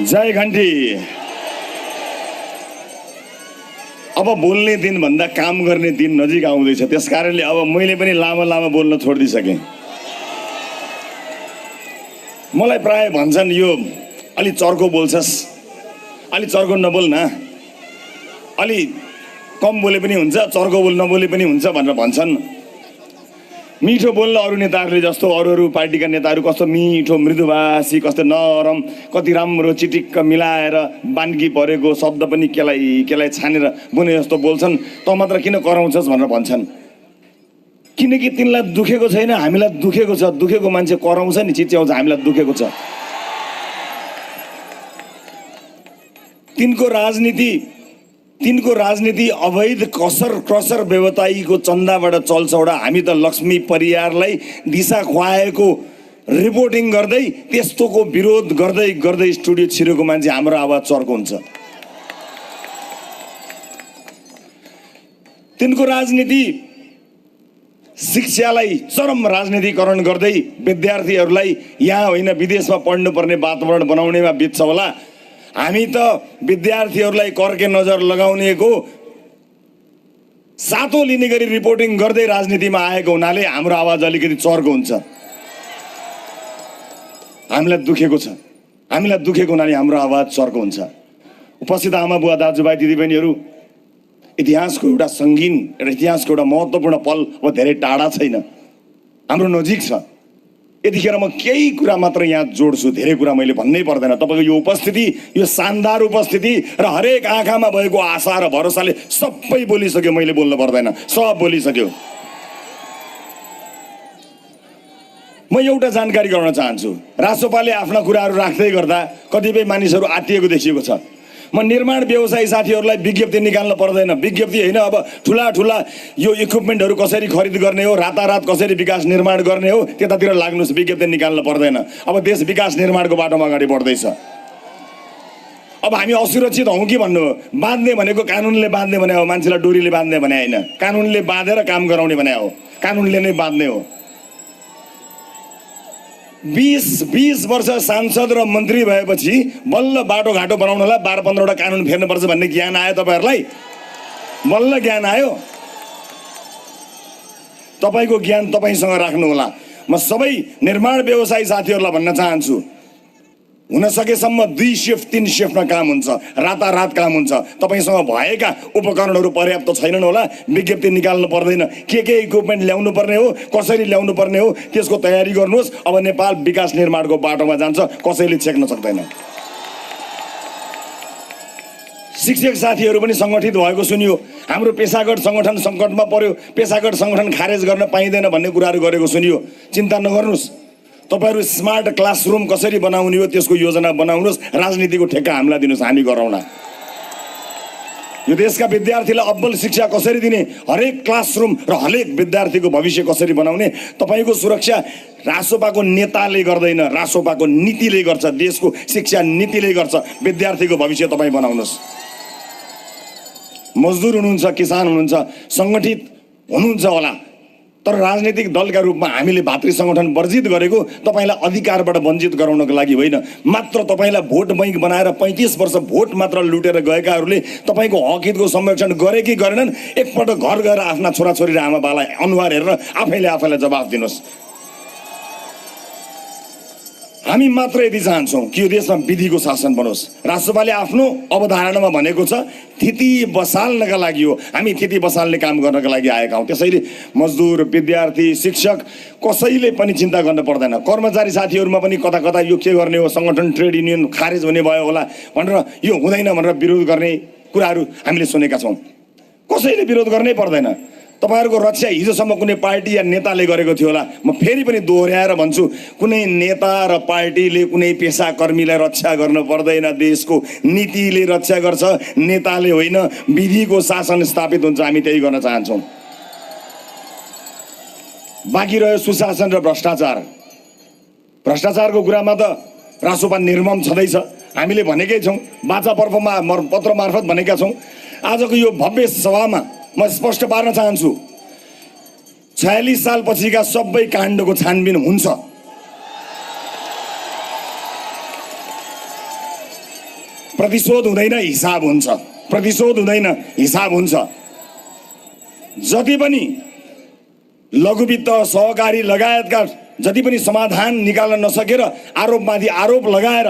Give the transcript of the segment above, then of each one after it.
जय घन्टी। अब बोल्ने दिन भन्दा काम गर्ने दिन नजिक आउँदैछ, त्यसकारणले अब मैले पनि लामो लामो बोल्न छोडिदिसकेँ। मलाई प्राय भन्छन् यो अलि चर्को बोल्छस्, अलि चर्को नबोल न, अलि कम बोले पनि हुन्छ, चर्को बोल नबोले पनि हुन्छ भनेर भन्छन्। मिठो बोल्न अरू नेताहरूले जस्तो अरू पार्टीका नेताहरू कस्तो मिठो मृदुभाषी, कस्तो नरम, कति राम्रो चिटिक्क मिलाएर बान्की परेको शब्द पनि केलाई छानेर बोले जस्तो बोल्छन्, त मात्र किन कराउँछस् भनेर भन्छन्। किनकि तिनलाई दुखेको छैन, हामीलाई दुखेको छ। दुखेको मान्छे कराउँछ नि, चिच्याउँछ, हामीलाई दुखेको छ। तिनको राजनीति अवैध क्रसर व्यवसायीको चन्दाबाट चल्छ। एउटा हामी त लक्ष्मी परियारलाई दिशा खुवाएको रिपोर्टिङ गर्दै त्यस्तोको विरोध गर्दै गर्दै स्टुडियो छिरेको मान्छे हाम्रो आवाज चर्को हुन्छ। तिनको राजनीति शिक्षालाई चरम राजनीतिकरण गर्दै विद्यार्थीहरूलाई यहाँ होइन विदेशमा पढ्नुपर्ने वातावरण बनाउनेमा बित्छ होला। हामी त विद्यार्थीहरूलाई कर्के नजर लगाउनेको सातो लिने गरी रिपोर्टिङ गर्दै राजनीतिमा आएको हुनाले हाम्रो आवाज अलिकति चर्को हुन्छ। हामीलाई दुखेको छ, हामीलाई दुखेको हुनाले हाम्रो आवाज चर्को हुन्छ। उपस्थित आमा बुवा दाजुभाइ दिदीबहिनीहरू, इतिहासको एउटा सङ्गीन एउटा इतिहासको एउटा महत्त्वपूर्ण पल अब धेरै टाढा छैन, हाम्रो नजिक छ। यतिखेर म केही कुरा मात्र यहाँ जोड्छु, धेरै कुरा मैले भन्नै पर्दैन। तपाईँको यो उपस्थिति, यो शानदार उपस्थिति र हरेक आँखामा भएको आशा र भरोसाले सबै बोलिसक्यो, मैले बोल्नु पर्दैन, सब बोलिसक्यो। म एउटा जानकारी गराउन चाहन्छु। रासोपाले आफ्ना कुराहरू राख्दै गर्दा कतिपय मानिसहरू आत्तिएको देखिएको छ। म निर्माण व्यवसायी साथीहरूलाई विज्ञप्ति निकाल्न पर्दैन, विज्ञप्ति होइन, अब ठुला यो इक्विपमेन्टहरू कसरी खरिद गर्ने हो, रातारात कसरी विकास निर्माण गर्ने हो, त्यतातिर लाग्नुहोस्, विज्ञप्ति निकाल्न पर्दैन। अब देश विकास निर्माणको बाटोमा अगाडि बढ्दैछ। अब हामी असुरक्षित हौँ कि भन्नु, बाँध्ने भनेको कानुनले बाँध्ने भने हो, मान्छेलाई डोरीले बाँध्ने भने होइन, कानुनले बाँधेर काम गराउने भने हो, कानुनले नै बाँध्ने हो। 20 वर्ष सांसद र मन्त्री भएपछि बल्ल बाटोघाटो बनाउनलाई 12-15वटा कानुन फेर्नुपर्छ भन्ने ज्ञान आयो तपाईँहरूलाई? बल्ल ज्ञान आयो? तपाईँको ज्ञान तपाईँसँग राख्नु होला। म सबै निर्माण व्यवसायी साथीहरूलाई भन्न चाहन्छु, हुन सकेसम्म 2 शिफ्ट 3 शिफ्टमा काम हुन्छ, रातारात काम हुन्छ। तपाईँसँग भएका उपकरणहरू पर्याप्त छैनन् होला, विज्ञप्ति निकाल्नु पर्दैन। के इक्विपमेन्ट ल्याउनु पर्ने हो, कसरी ल्याउनु पर्ने हो, त्यसको तयारी गर्नुहोस्। अब नेपाल विकास निर्माणको बाटोमा जान्छ, कसैले छेक्न सक्दैन। शिक्षक साथीहरू पनि सङ्गठित भएको सुनियो। हाम्रो पेशागत सङ्गठन सङ्कटमा पर्यो, पेशागत सङ्गठन खारेज गर्न पाइँदैन भन्ने कुराहरू गरेको सुनियो। चिन्ता नगर्नुहोस्, तपाईहरु स्मार्ट क्लासरुम कसरी बनाउने हो त्यसको योजना बनाउनुहोस्, राजनीतिको ठेक्का हामीलाई दिनुहोस्, हामी गरौँला। यो देशका विद्यार्थीलाई अब्बल शिक्षा कसरी दिने, हरेक क्लासरुम र हरेक विद्यार्थीको भविष्य कसरी बनाउने, तपाईको सुरक्षा रासोपाको नेताले गर्दैन, रासोपाको नीतिले गर्छ, देशको शिक्षा नीतिले गर्छ। विद्यार्थीको भविष्य तपाई बनाउनुहोस्। मजदुर हुनुहुन्छ, किसान हुनुहुन्छ, संगठित हुनुहुन्छ होला, तर राजनीतिक दलका रूपमा हामीले भातृ संगठन वर्जित गरेको तपाईलाई अधिकारबाट वञ्चित गराउनको लागि होइन, मात्र तपाईलाई भोट बैंक बनाएर 35 वर्ष भोट मात्र लुटेर गएकाहरूले तपाईको हक हितको संरक्षण गरे कि गरेनन्, एकपल्ट घर गएर आफ्ना छोराछोरी र आमाबालाई अनुहार हेरेर आफैलाई जवाफ दिनुहोस्। हामी मात्र यदि चाहन्छौँ कि यो देशमा विधिको शासन बनोस्। राष्ट्रपाले आफ्नो अवधारणामा भनेको छ थिति बसाल्नका लागि हो, हामी थिति बसाल्ने काम गर्नका लागि आएका हौँ। त्यसैले मजदुर, विद्यार्थी, शिक्षक कसैले पनि चिन्ता गर्न पर्दैन। कर्मचारी साथीहरूमा पनि कता कता यो के गर्ने हो, संगठन ट्रेड युनियन खारेज हुने भयो होला भनेर, यो हुँदैन भनेर विरोध गर्ने कुराहरू हामीले सुनेका छौँ। कसैले विरोध गर्नै पर्दैन। तपाईहरुको रक्षा हिजोसम्म कुनै पार्टी या नेताले गरेको थियो होला। म फेरि पनि दोहोर्याएर भन्छु, कुनै नेता र पार्टीले कुनै पेशाकर्मीलाई रक्षा गर्न पर्दैन, देशको नीतिले रक्षा गर्छ, नेताले होइन। विधिको शासन स्थापित हुन्छ, हामी त्यही गर्न चाहन्छौँ। बाँकी रह्यो सुशासन र भ्रष्टाचार। भ्रष्टाचारको कुरामा त रासोपा निर्मम छँदैछ, हामीले भनेकै छौँ, बाचा पत्र मार्फत भनेका छौँ। आजको यो भव्य सभामा म स्पष्ट पार्न चाहन्छु, 46 साल पछिका सबै काण्डको छानबिन हुन्छ। प्रतिशोध हुँदैन, हिसाब हुन्छ। प्रतिशोध हुँदैन, हिसाब हुन्छ। जति पनि लघुवित्त सहकारी लगायतका जति पनि समाधान निकाल्न नसकेर आरोपमाथि आरोप लगाएर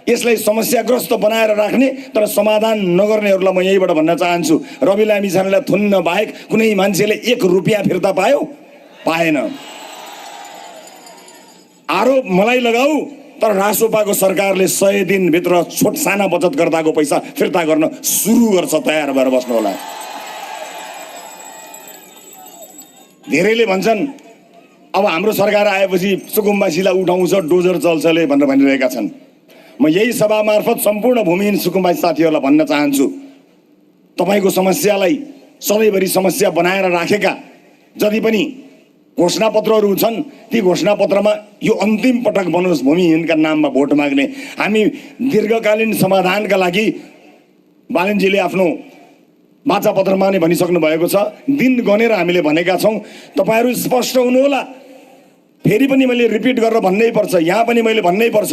यसलाई समस्याग्रस्त बनाएर राख्ने तर समाधान नगर्नेहरूलाई म यहीबाट भन्न चाहन्छु, रवि लामिछानेलाई थुन्न बाहेक कुनै मान्छेले 1 रुपियाँ फिर्ता पायो? पाएन। आरोप मलाई लगाऊ, तर रासोपाको सरकारले 100 दिनभित्र छोट साना बचतकर्ताको पैसा फिर्ता गर्न सुरु गर्छ। तयार भएर बस्नु होला। धेरैले भन्छन् अब हाम्रो सरकार आएपछि सुकुम्बासीलाई उठाउँछ, डोजर चल्छले भनेर भनिरहेका छन्। म यही सभा मार्फत सम्पूर्ण भूमिहीन सुकुम्बासी साथीहरूलाई भन्न चाहन्छु, तपाईँको समस्यालाई सधैँभरि समस्या बनाएर राखेका जति पनि घोषणापत्रहरू छन् ती घोषणापत्रमा यो अन्तिम पटक बनोस् भूमिहीनका नाममा भोट माग्ने। हामी दीर्घकालीन समाधानका लागि बालनजीले आफ्नो वाचापत्रमा नै भनिसक्नु भएको छ, दिन गनेर हामीले भनेका छौँ। तपाईँहरू स्पष्ट हुनुहोला। फेरि पनि मैले रिपिट गरेर भन्नै पर्छ, यहाँ पनि मैले भन्नै पर्छ,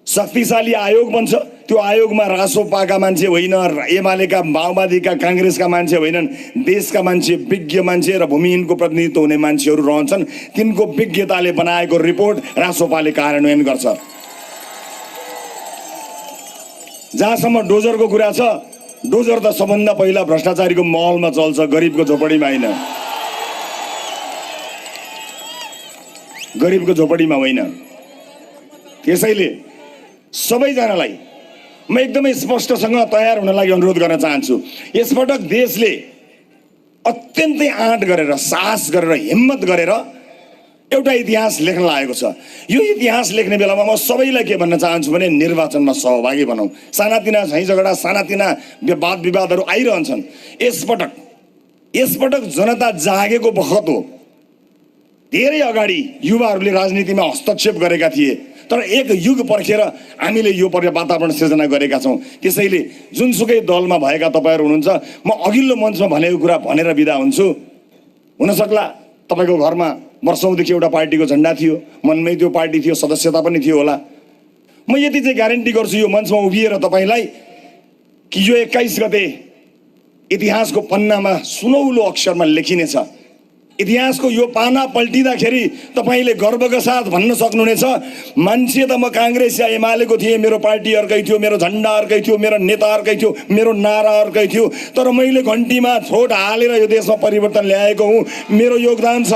शक्तिशाली आयोग बन्छ। त्यो आयोगमा रासोपाका मान्छे होइन, एमालेका, माओवादीका, काङ्ग्रेसका मान्छे होइनन्, देशका मान्छे, विज्ञ मान्छे र भूमिहीनको प्रतिनिधित्व हुने मान्छेहरू रहन्छन्। तिनको विज्ञताले बनाएको रिपोर्ट रासोपाले कार्यान्वयन गर्छ। जहाँसम्म डोजरको कुरा छ, डोजर त सबभन्दा पहिला भ्रष्टाचारीको महलमा चल्छ, गरिबको झोपडीमा होइन। गरिबको झोपडीमा होइन। त्यसैले सबैजनालाई म एकदमै स्पष्टसँग तयार हुन लागि अनुरोध गर्न चाहन्छु। यसपटक देशले अत्यन्तै आँट गरेर, साहस गरेर, हिम्मत गरेर एउटा इतिहास लेख्न लागेको छ। यो इतिहास लेख्ने बेलामा म सबैलाई के भन्न चाहन्छु भने निर्वाचनमा सहभागी बनाऊ। सानातिना झैँझगडा, सानातिना वाद विवादहरू आइरहन्छन्। यसपटक जनता जागेको बखत हो। धेरै अगाडि युवाहरूले राजनीतिमा हस्तक्षेप गरेका थिए, तर एक युग पर्खेर हामीले यो वातावरण सिर्जना गरेका छौँ। त्यसैले जुनसुकै दलमा भएका तपाईँहरू हुनुहुन्छ, म अघिल्लो मञ्चमा भनेको कुरा भनेर बिदा हुन्छु। हुनसक्ला तपाईँको घरमा वर्षौँदेखि एउटा पार्टीको झन्डा थियो, मनमै त्यो पार्टी थियो, सदस्यता पनि थियो होला। म यति चाहिँ ग्यारेन्टी गर्छु यो मञ्चमा उभिएर तपाईँलाई कि यो 21 गते इतिहासको पन्नामा सुनौलो अक्षरमा लेखिनेछ। इतिहासको यो पाना पल्टिँदाखेरि तपाईँले गर्वका साथ भन्न सक्नुहुनेछ, मान्छे त म काङ्ग्रेस या एमालेको थिएँ, मेरो पार्टी अर्कै थियो, मेरो झन्डा अर्कै थियो, मेरो नेता अर्कै थियो, मेरो नारा अर्कै थियो, तर मैले घन्टीमा छोट हालेर यो देशमा परिवर्तन ल्याएको हुँ। मेरो योगदान छ।